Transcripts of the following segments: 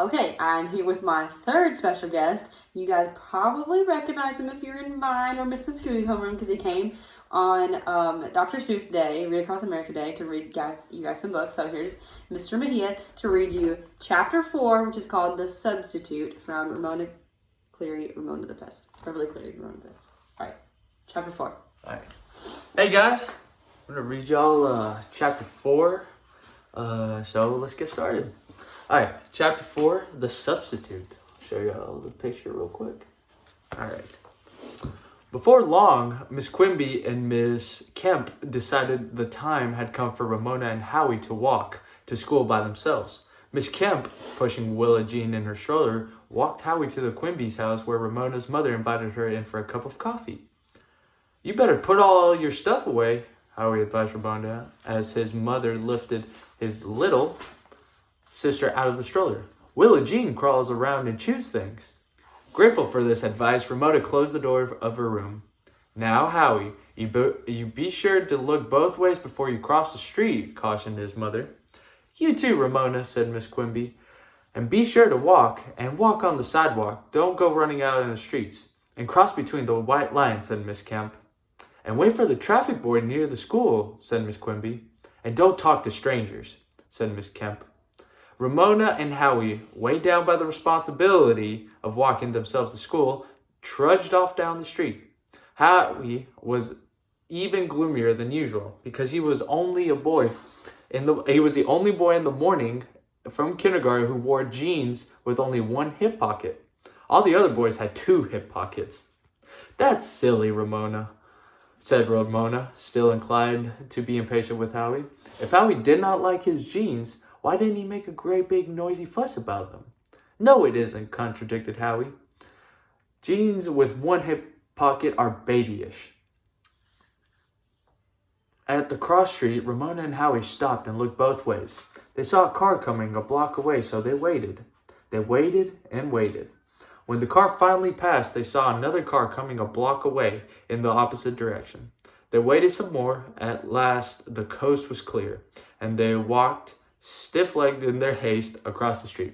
Okay, I'm here with my third special guest. You guys probably recognize him if you're in mine or Mrs. Scoo's homeroom because he came on Dr. Seuss Day, Read Across America Day, to read you guys some books. So here's Mr. Mejia to read you Chapter 4, which is called The Substitute, from Ramona Cleary, Ramona the Pest. Beverly Cleary, Ramona the Pest. All right, Chapter 4. All right. Hey guys, I'm gonna read y'all Chapter 4. So let's get started. Alright, Chapter 4, The Substitute. I'll show you all the picture real quick. Alright. Before long, Miss Quimby and Miss Kemp decided the time had come for Ramona and Howie to walk to school by themselves. Miss Kemp, pushing Willa Jean in her stroller, walked Howie to the Quimby's house where Ramona's mother invited her in for a cup of coffee. "You better put all your stuff away," Howie advised Ramona as his mother lifted his little sister out of the stroller. "Willa Jean crawls around and chews things." Grateful for this advice, Ramona closed the door of her room. "Now, Howie, you be sure to look both ways before you cross the street," cautioned his mother. "You too, Ramona," said Miss Quimby. "And be sure to walk on the sidewalk. Don't go running out in the streets. And cross between the white lines," said Miss Kemp. "And wait for the traffic boy near the school," said Miss Quimby. "And don't talk to strangers," said Miss Kemp. Ramona and Howie, weighed down by the responsibility of walking themselves to school, trudged off down the street. Howie was even gloomier than usual because he was the only boy in the morning from kindergarten who wore jeans with only one hip pocket. All the other boys had 2 hip pockets. "That's silly, Ramona," said Ramona, still inclined to be impatient with Howie. "If Howie did not like his jeans, why didn't he make a great big noisy fuss about them?" "No, it isn't," contradicted Howie. "Jeans with one hip pocket are babyish." At the cross street, Ramona and Howie stopped and looked both ways. They saw a car coming a block away, so they waited. They waited and waited. When the car finally passed, they saw another car coming a block away in the opposite direction. They waited some more. At last, the coast was clear, and they walked stiff-legged in their haste across the street.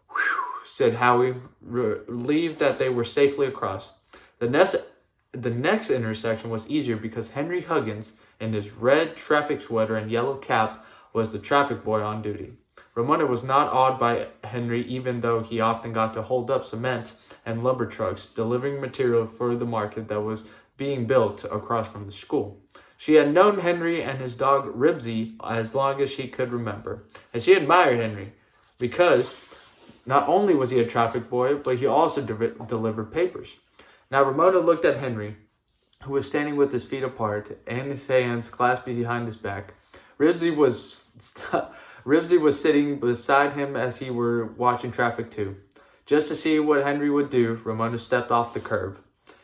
"Whew," said Howie, relieved that they were safely across. The next intersection was easier because Henry Huggins, in his red traffic sweater and yellow cap, was the traffic boy on duty. Ramona was not awed by Henry, even though he often got to hold up cement and lumber trucks, delivering material for the market that was being built across from the school. She had known Henry and his dog Ribsy as long as she could remember, and she admired Henry because not only was he a traffic boy, but he also delivered papers. Now Ramona looked at Henry, who was standing with his feet apart and his hands clasped behind his back. Ribsy was sitting beside him as he were watching traffic too. Just to see what Henry would do, Ramona stepped off the curb.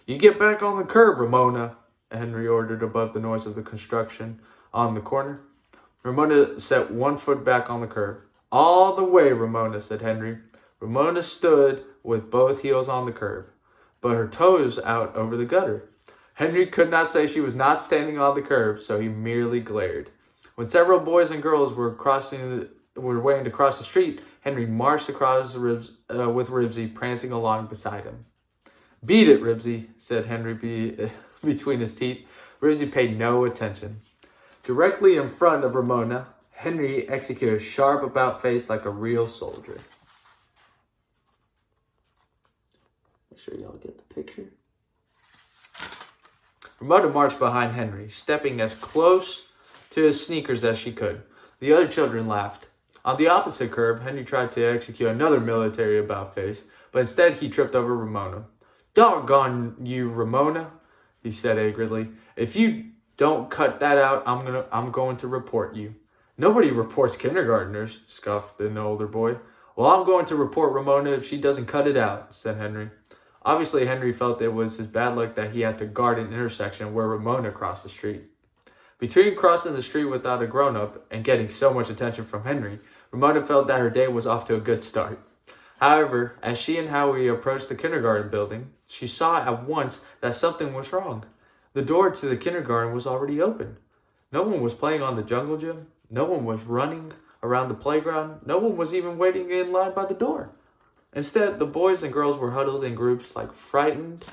"You get back on the curb, Ramona," Henry ordered above the noise of the construction on the corner. Ramona set one foot back on the curb. "All the way, Ramona," said Henry. Ramona stood with both heels on the curb, but her toes out over the gutter. Henry could not say she was not standing on the curb, so he merely glared. When several boys and girls were waiting to cross the street, Henry marched across with Ribsy prancing along beside him. "Beat it, Ribsy," said Henry between his teeth. Ribsy paid no attention. Directly in front of Ramona, Henry executed a sharp about face like a real soldier. Make sure y'all get the picture. Ramona marched behind Henry, stepping as close to his sneakers as she could. The other children laughed. On the opposite curb, Henry tried to execute another military about face, but instead he tripped over Ramona. "Doggone you, Ramona," he said angrily. "If you don't cut that out, I'm going to report you." "Nobody reports kindergartners," scoffed an older boy. "Well, I'm going to report Ramona if she doesn't cut it out," said Henry. Obviously, Henry felt it was his bad luck that he had to guard an intersection where Ramona crossed the street. Between crossing the street without a grown-up and getting so much attention from Henry, Ramona felt that her day was off to a good start. However, as she and Howie approached the kindergarten building, she saw at once that something was wrong. The door to the kindergarten was already open. No one was playing on the jungle gym. No one was running Around the playground, no one was even waiting in line by the door. Instead, the boys and girls were huddled in groups like frightened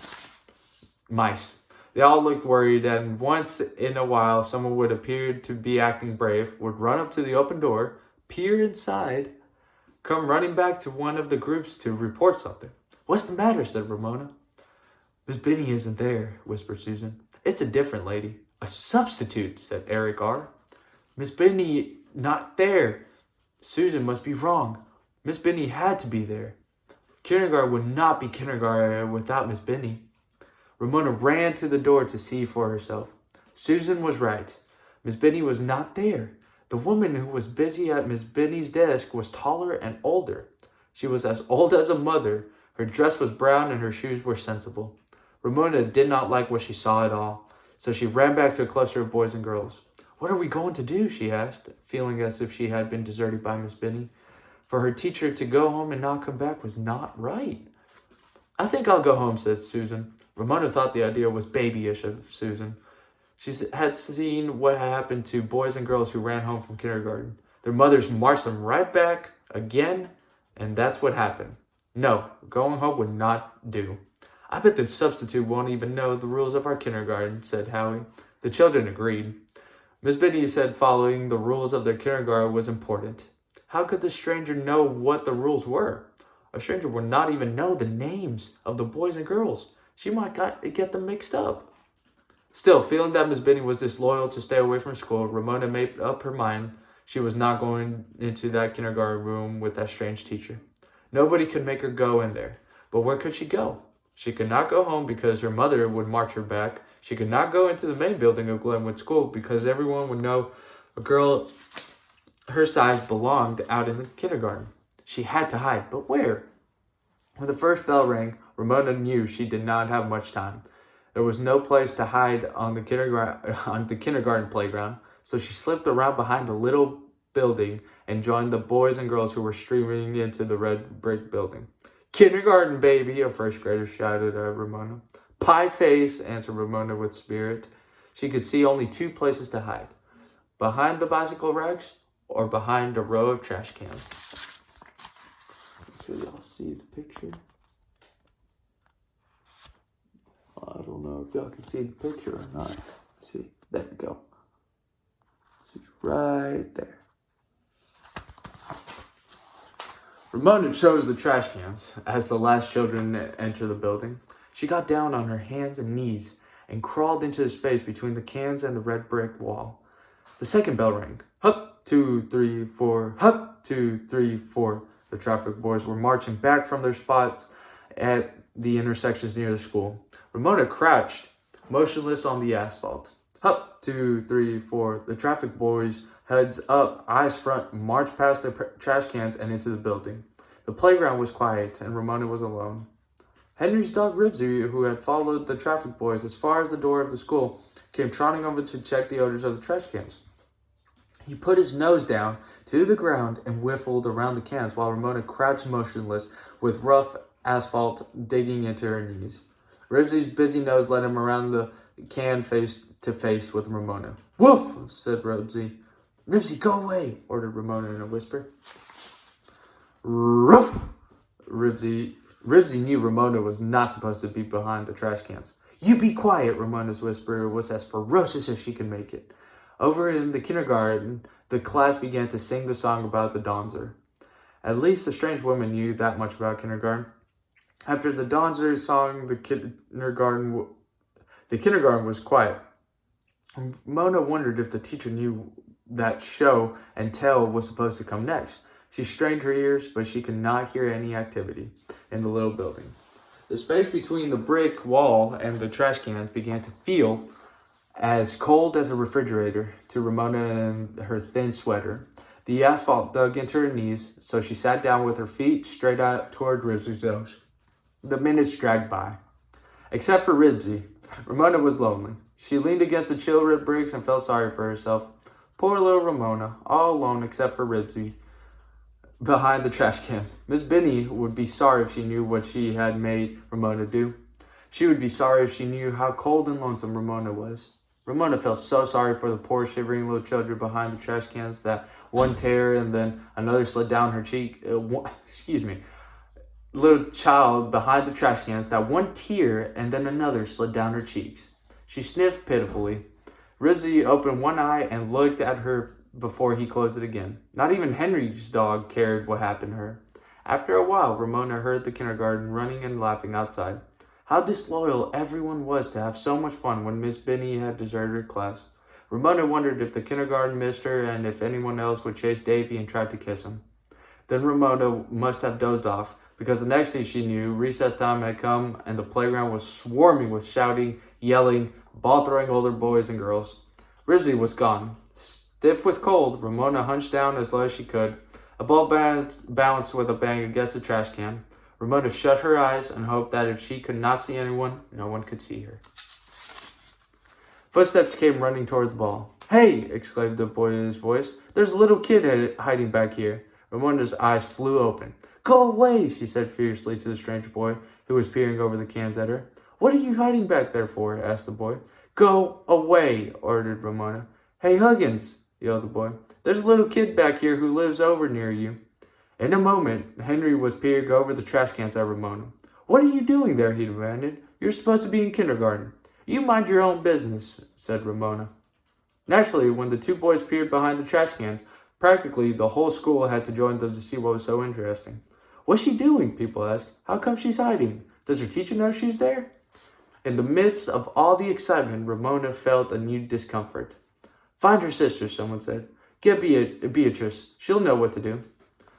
mice. They all looked worried, and once in a while, someone would appear to be acting brave, would run up to the open door, peer inside, come running back to one of the groups to report something. "What's the matter?" said Ramona. "Miss Benny isn't there," whispered Susan. "It's a different lady." "A substitute," said Eric R. "Miss Benny not there. Susan must be wrong. Miss Benny had to be there. Kindergarten would not be kindergarten without Miss Benny." Ramona ran to the door to see for herself. Susan was right. Miss Benny was not there. The woman who was busy at Miss Benny's desk was taller and older. She was as old as a mother. Her dress was brown and her shoes were sensible. Ramona did not like what she saw at all, so she ran back to the cluster of boys and girls. "What are we going to do?" she asked, feeling as if she had been deserted by Miss Benny. For her teacher to go home and not come back was not right. "I think I'll go home," said Susan. Ramona thought the idea was babyish of Susan. She had seen what had happened to boys and girls who ran home from kindergarten. Their mothers marched them right back again, and that's what happened. No, going home would not do. "I bet the substitute won't even know the rules of our kindergarten," said Howie. The children agreed. Miss Benny said following the rules of their kindergarten was important. How could the stranger know what the rules were? A stranger would not even know the names of the boys and girls. She might get them mixed up. Still, feeling that Miss Benny was disloyal to stay away from school, Ramona made up her mind she was not going into that kindergarten room with that strange teacher. Nobody could make her go in there. But where could she go? She could not go home because her mother would march her back. She could not go into the main building of Glenwood School because everyone would know a girl her size belonged out in the kindergarten. She had to hide, but where? When the first bell rang, Ramona knew she did not have much time. There was no place to hide on the kindergarten playground, so she slipped around behind a little building and joined the boys and girls who were streaming into the red brick building. "Kindergarten, baby," a first grader shouted at Ramona. "Pie face," answered Ramona with spirit. She could see only two places to hide: behind the bicycle racks or behind a row of trash cans. Make sure y'all see the picture. I don't know if y'all can see the picture or not. Let's see, there we go. It's right there. Ramona chose the trash cans as the last children entered the building. She got down on her hands and knees and crawled into the space between the cans and the red brick wall. The second bell rang. Hup, 2, 3, 4. Hup, 2, 3, 4. The traffic boys were marching back from their spots at the intersections near the school. Ramona crouched, motionless on the asphalt. Hup, 2, 3, 4. The traffic boys, heads up, eyes front, marched past the trash cans and into the building. The playground was quiet, and Ramona was alone. Henry's dog Ribsy, who had followed the traffic boys as far as the door of the school, came trotting over to check the odors of the trash cans. He put his nose down to the ground and whiffled around the cans while Ramona crouched motionless with rough asphalt digging into her knees. Ribsy's busy nose led him around the can face to face with Ramona. "Woof!" said Ribsy. "Ribsy, go away!" ordered Ramona in a whisper. "Ruff!" Ribsy knew Ramona was not supposed to be behind the trash cans. "You be quiet!" Ramona's whisper was as ferocious as she could make it. Over in the kindergarten, the class began to sing the song about the Donzer. At least the strange woman knew that much about kindergarten. After the Donzer song, the kindergarten was quiet. Ramona wondered if the teacher knew that show and tell was supposed to come next. She strained her ears, but she could not hear any activity in the little building. The space between the brick wall and the trash cans began to feel as cold as a refrigerator to Ramona in her thin sweater. The asphalt dug into her knees, so she sat down with her feet straight out toward Ribsy's nose. The minutes dragged by. Except for Ribsy, Ramona was lonely. She leaned against the chill red bricks and felt sorry for herself. Poor little Ramona, all alone except for Ribsy, behind the trash cans. Miss Benny would be sorry if she knew what she had made Ramona do. She would be sorry if she knew how cold and lonesome Ramona was. Ramona felt so sorry for the poor shivering little children behind the trash cans that one tear and then another slid down her cheek. Little child behind the trash cans that one tear and then another slid down her cheeks. She sniffed pitifully. Ribsy opened one eye and looked at her before he closed it again. Not even Henry's dog cared what happened to her. After a while, Ramona heard the kindergarten running and laughing outside. How disloyal everyone was to have so much fun when Miss Benny had deserted her class. Ramona wondered if the kindergarten missed her and if anyone else would chase Davy and try to kiss him. Then Ramona must have dozed off, because the next thing she knew, recess time had come and the playground was swarming with shouting, yelling, ball-throwing older boys and girls. Ribsy was gone. Stiff with cold, Ramona hunched down as low as she could. A ball bounced with a bang against the trash can. Ramona shut her eyes and hoped that if she could not see anyone, no one could see her. Footsteps came running toward the ball. "Hey!" exclaimed the boy's voice. "There's a little kid hiding back here." Ramona's eyes flew open. "Go away!" she said fiercely to the strange boy, who was peering over the cans at her. "What are you hiding back there for?" asked the boy. "Go away!" ordered Ramona. "Hey, Huggins!" yelled the boy. "There's a little kid back here who lives over near you." In a moment, Henry was peering over the trash cans at Ramona. "What are you doing there?" he demanded. "You're supposed to be in kindergarten." "You mind your own business," said Ramona. Naturally, when the two boys peered behind the trash cans, practically the whole school had to join them to see what was so interesting. "What's she doing?" people asked. "How come she's hiding? Does her teacher know she's there?" In the midst of all the excitement, Ramona felt a new discomfort. "Find her sister," someone said. "Get Beatrice. She'll know what to do."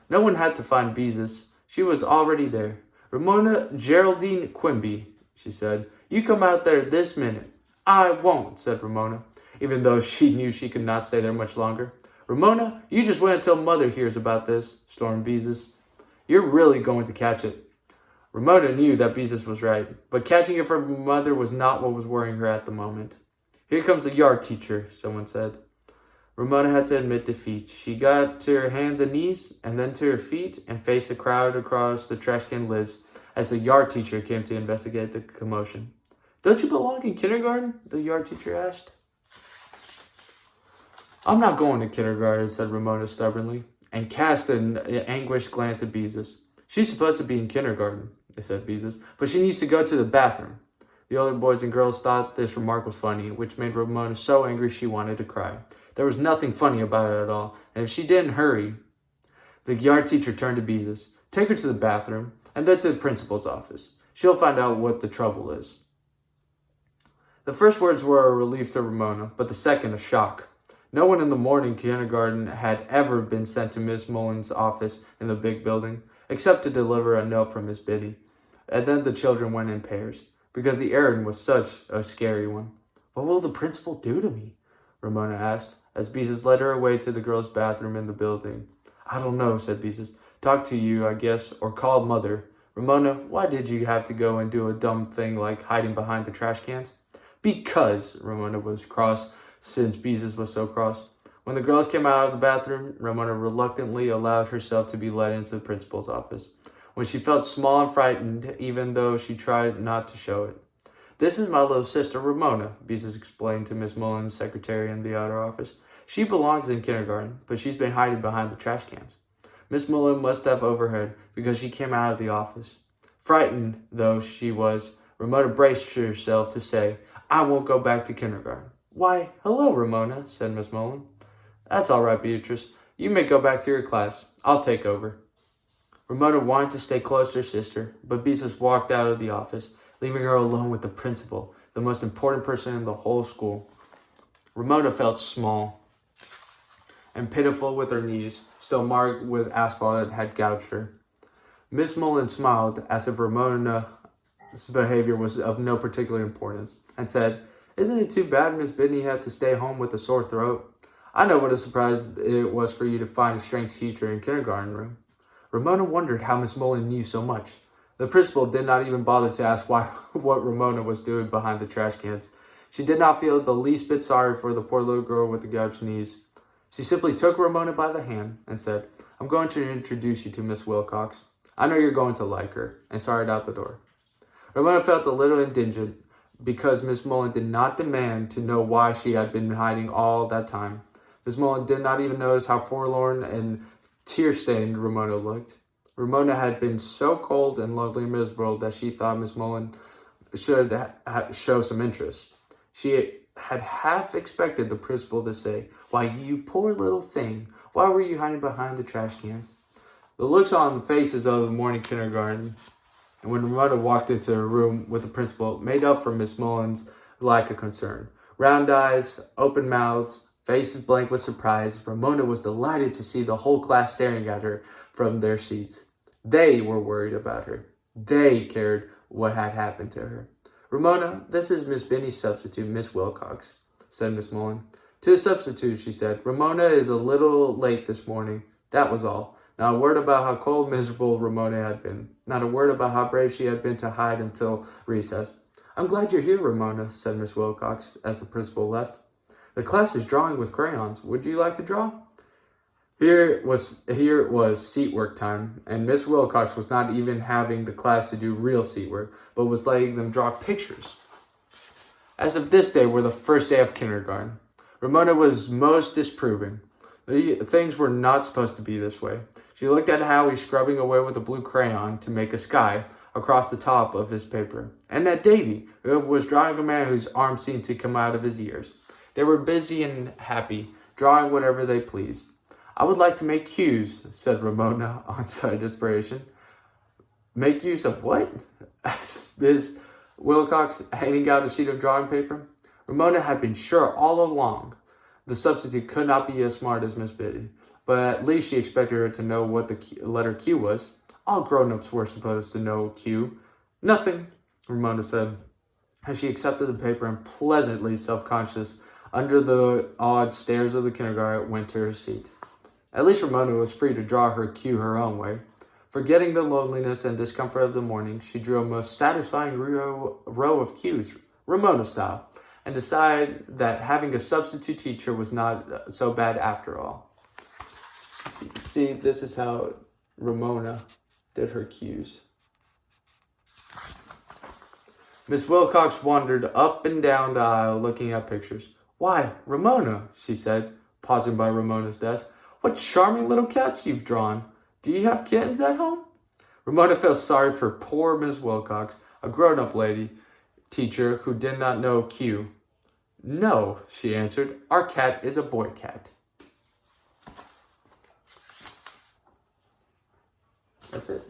No one had to find Beezus. She was already there. "Ramona Geraldine Quimby," she said. "You come out there this minute." "I won't," said Ramona, even though she knew she could not stay there much longer. "Ramona, you just wait until Mother hears about this," stormed Beezus. "You're really going to catch it." Ramona knew that Beezus was right, but catching it from Mother was not what was worrying her at the moment. "Here comes the yard teacher," someone said. Ramona had to admit defeat. She got to her hands and knees, and then to her feet, and faced the crowd across the trash can lids as the yard teacher came to investigate the commotion. "Don't you belong in kindergarten?" the yard teacher asked. "I'm not going to kindergarten," said Ramona stubbornly, and cast an anguished glance at Beezus. "She's supposed to be in kindergarten," said Beezus, "but she needs to go to the bathroom." The older boys and girls thought this remark was funny, which made Ramona so angry she wanted to cry. There was nothing funny about it at all, and if she didn't hurry... The yard teacher turned to Beezus. "Take her to the bathroom, and then to the principal's office. She'll find out what the trouble is." The first words were a relief to Ramona, but the second a shock. No one in the morning kindergarten had ever been sent to Miss Mullen's office in the big building, except to deliver a note from Miss Biddy. And then the children went in pairs, because the errand was such a scary one. "What will the principal do to me?" Ramona asked, as Beezus led her away to the girls' bathroom in the building. "I don't know," said Beezus. "Talk to you, I guess, or call Mother." "Ramona, why did you have to go and do a dumb thing like hiding behind the trash cans?" "Because," Ramona was cross, since Beezus was so cross. When the girls came out of the bathroom, Ramona reluctantly allowed herself to be led into the principal's office. When she felt small and frightened, even though she tried not to show it. "This is my little sister, Ramona," Beezus explained to Miss Mullen's secretary in the outer office. "She belongs in kindergarten, but she's been hiding behind the trash cans." Miss Mullen must have overheard, because she came out of the office. Frightened though she was, Ramona braced herself to say, "I won't go back to kindergarten." "Why, hello, Ramona," said Miss Mullen. "That's all right, Beatrice. You may go back to your class. I'll take over." Ramona wanted to stay close to her sister, but Beezus walked out of the office, leaving her alone with the principal, the most important person in the whole school. Ramona felt small and pitiful with her knees, still marked with asphalt that had gouged her. Miss Mullen smiled as if Ramona's behavior was of no particular importance, and said, "Isn't it too bad Miss Bidney had to stay home with a sore throat? I know what a surprise it was for you to find a strange teacher in kindergarten room." Ramona wondered how Miss Mullen knew so much. The principal did not even bother to ask what Ramona was doing behind the trash cans. She did not feel the least bit sorry for the poor little girl with the gouged knees. She simply took Ramona by the hand and said, "I'm going to introduce you to Miss Wilcox. I know you're going to like her," and started out the door. Ramona felt a little indigent, because Miss Mullen did not demand to know why she had been hiding all that time. Miss Mullen did not even notice how forlorn and tear-stained Ramona looked. Ramona had been so cold and lonely and miserable that she thought Miss Mullen should show some interest. She had half expected the principal to say, "Why, you poor little thing, why were you hiding behind the trash cans?" The looks on the faces of the morning kindergarten, and when Ramona walked into her room with the principal, made up for Miss Mullen's lack of concern. Round eyes, open mouths, faces blank with surprise, Ramona was delighted to see the whole class staring at her from their seats. They were worried about her. They cared what had happened to her. "Ramona, this is Miss Benny's substitute, Miss Wilcox," said Miss Mullen. To the substitute, she said, "Ramona is a little late this morning. That was all. Not a word about how cold and miserable Ramona had been. Not a word about how brave she had been to hide until recess." "I'm glad you're here, Ramona," said Miss Wilcox as the principal left. "The class is drawing with crayons. Would you like to draw?" Here it was seat work time, and Miss Wilcox was not even having the class to do real seat work, but was letting them draw pictures. As of this day were the first day of kindergarten. Ramona was most disapproving. Things were not supposed to be this way. She looked at Howie scrubbing away with a blue crayon to make a sky across the top of his paper, and at Davy, who was drawing a man whose arms seemed to come out of his ears. They were busy and happy, drawing whatever they pleased. "I would like to make cues," said Ramona on sudden inspiration. "Make use of what?" asked Miss Wilcox, handing out a sheet of drawing paper. Ramona had been sure all along the substitute could not be as smart as Miss Biddy, but at least she expected her to know what the letter Q was. All grown-ups were supposed to know Q. "Nothing," Ramona said, as she accepted the paper and, pleasantly self-conscious, under the awed stares of the kindergarten, went to her seat. At least Ramona was free to draw her Q her own way. Forgetting the loneliness and discomfort of the morning, she drew a most satisfying row of Qs, Ramona style, and decided that having a substitute teacher was not so bad after all. See, this is how Ramona did her Qs. Miss Wilcox wandered up and down the aisle looking at pictures. "Why, Ramona," she said, pausing by Ramona's desk, "what charming little cats you've drawn. Do you have kittens at home?" Ramona felt sorry for poor Miss Wilcox, a grown-up lady teacher who did not know Q. "No," she answered, "our cat is a boy cat." That's it.